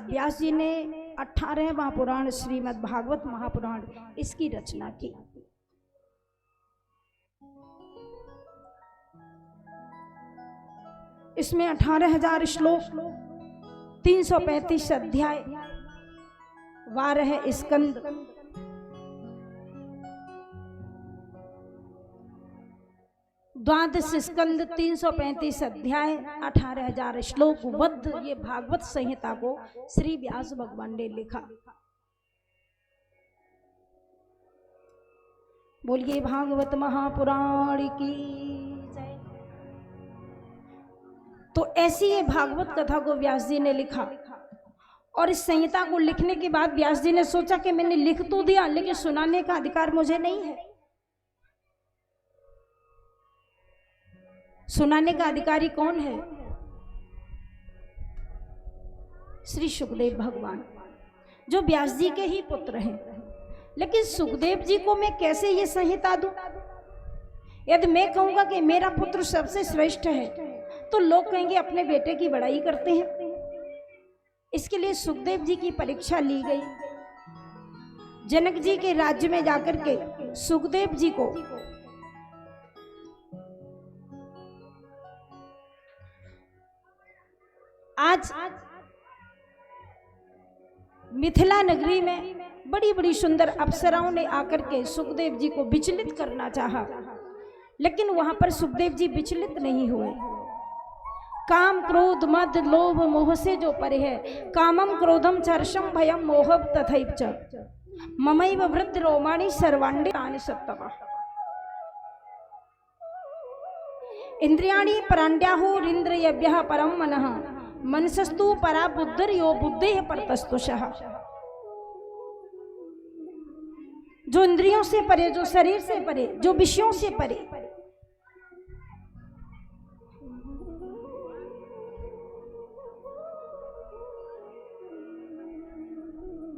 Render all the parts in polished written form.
व्यास जी ने 18वां पुराण श्रीमद् भागवत महापुराण इसकी रचना की। इसमें 18,000 श्लोक, 335 अध्याय, 12 स्कंद, 12 स्कंद, 335 अध्याय, 18,000 श्लोक वध ये भागवत संहिता को श्री व्यास भगवान ने लिखा। बोलिए भागवत महापुराण की जय। तो ऐसी ये भागवत कथा को व्यास जी ने लिखा और इस संहिता को लिखने के बाद व्यास जी ने सोचा कि मैंने लिख तो दिया लेकिन सुनाने का अधिकार मुझे नहीं है। सुनाने का अधिकारी कौन है? श्री सुखदेव भगवान, जो व्यास जी के ही पुत्र हैं। लेकिन सुखदेव जी को मैं कैसे ये संहिता दूं? यदि मैं कहूंगा कि मेरा पुत्र सबसे श्रेष्ठ है तो लोग कहेंगे अपने बेटे की बड़ाई करते हैं। इसके लिए सुखदेव जी की परीक्षा ली गई। जनक जी के राज्य में जाकर के सुखदेव जी को आज मिथिला नगरी में बड़ी बड़ी सुंदर अप्सराओं ने आकर के सुखदेव जी को विचलित करना चाहा, लेकिन वहां पर सुखदेव जी विचलित नहीं हुए। काम क्रोध मद लोभ मोह से जो परे है, कामम क्रोधम चर्षम भयम मोह तथैव च ममैव वृद्ध रोमाणी सर्वाण्डे तानि सत्तम इंद्रियाणि पराण्ड्याहुरिन्द्रियभ्यः परम मनः मनसस्तु परा बुद्धिर्यो बुद्धेः परतस्तुषः। जो इंद्रियों से परे, जो शरीर से परे, जो विषयों से परे,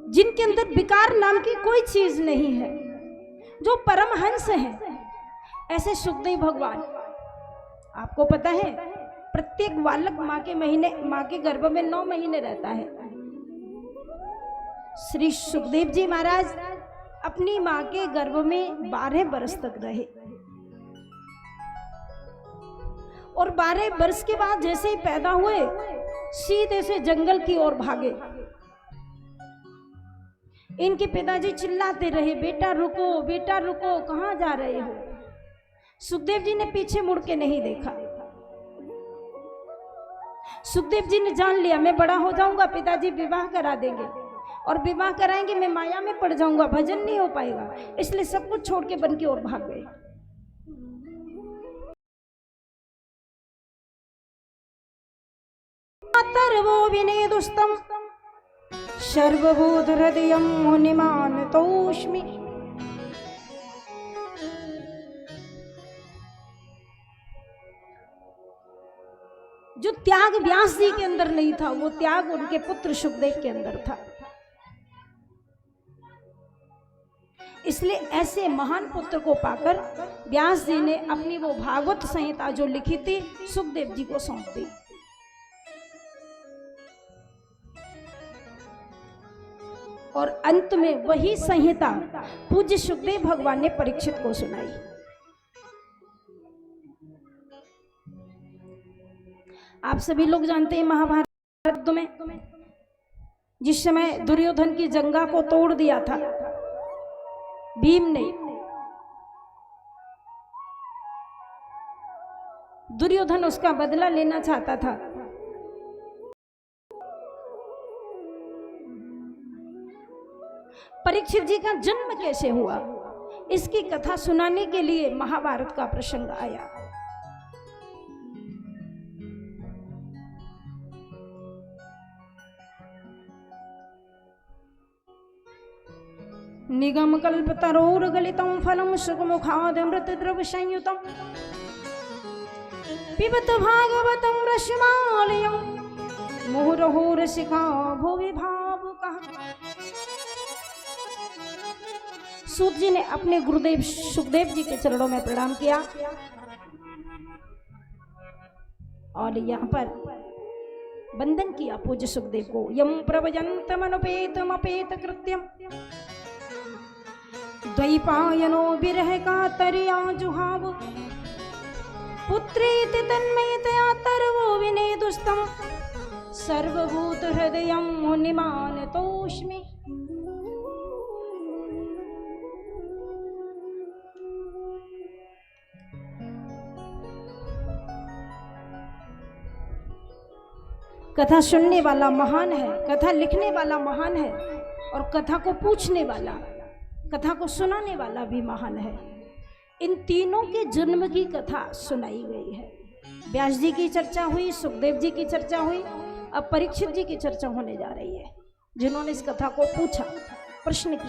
जिनके अंदर विकार नाम की कोई चीज नहीं है, जो परमहंस है, ऐसे सुखदेव भगवान। आपको पता है प्रत्येक बालक माँ के गर्भ में 9 महीने रहता है। श्री सुखदेव जी महाराज अपनी माँ के गर्भ में 12 वर्ष तक रहे और 12 वर्ष के बाद जैसे ही पैदा हुए सीधे से जंगल की ओर भागे। इनके पिताजी चिल्लाते रहे, बेटा रुको, बेटा रुको, कहाँ जा रहे हो? सुखदेव जी ने पीछे मुड़ के नहीं देखा। सुखदेव जी ने जान लिया मैं बड़ा हो जाऊंगा, पिताजी विवाह करा देंगे और विवाह कराएंगे, मैं माया में पड़ जाऊंगा, भजन नहीं हो पाएगा। इसलिए सब कुछ छोड़ के वन की ओर भाग गए। अतर्वो विनेदुस्तम सर्वभूत हृदयं मुनिमानतोऽस्मि। जो त्याग व्यास जी के अंदर नहीं था, वो त्याग उनके पुत्र सुखदेव के अंदर था। इसलिए ऐसे महान पुत्र को पाकर व्यास जी ने अपनी वो भागवत संहिता जो लिखी थी सुखदेव जी को सौंप दी। और अंत में वही संहिता पूज्य सुखदेव भगवान ने परीक्षित को सुनाई। आप सभी लोग जानते हैं महाभारत में जिस समय दुर्योधन की जंगा को तोड़ दिया था भीम ने, दुर्योधन उसका बदला लेना चाहता था। परीक्षित जी का जन्म कैसे हुआ, इसकी कथा सुनाने के लिए महाभारत का प्रसंग आया। निगम कल्पतरोर्गलितं फलं सुखमुखादमृत द्रव संयुतं पिबत भागवतं रसमालयं मुहुरहो रसिका भुवि भावुकः। सूत जी ने अपने गुरुदेव सुखदेव जी के चरणों में प्रणाम किया और यहाँ पर वंदन किया पूज्य सुखदेव को। यम प्रवजंतमनुपेतमपेत कृत्यम द्वैपायनो विरह कातर्या जुहाव पुत्रेति तन्मयतया तर्वो विनेदुस्तम सर्वभूत हृदयं मुनिमानतोऽस्मि। कथा सुनने वाला महान है, कथा लिखने वाला महान है, और कथा को पूछने वाला, कथा को सुनाने वाला भी महान है। इन तीनों के जन्म की कथा सुनाई गई है। व्यास जी की चर्चा हुई, सुखदेव जी की चर्चा हुई, अब परीक्षित जी की चर्चा होने जा रही है, जिन्होंने इस कथा को पूछा, प्रश्न किया।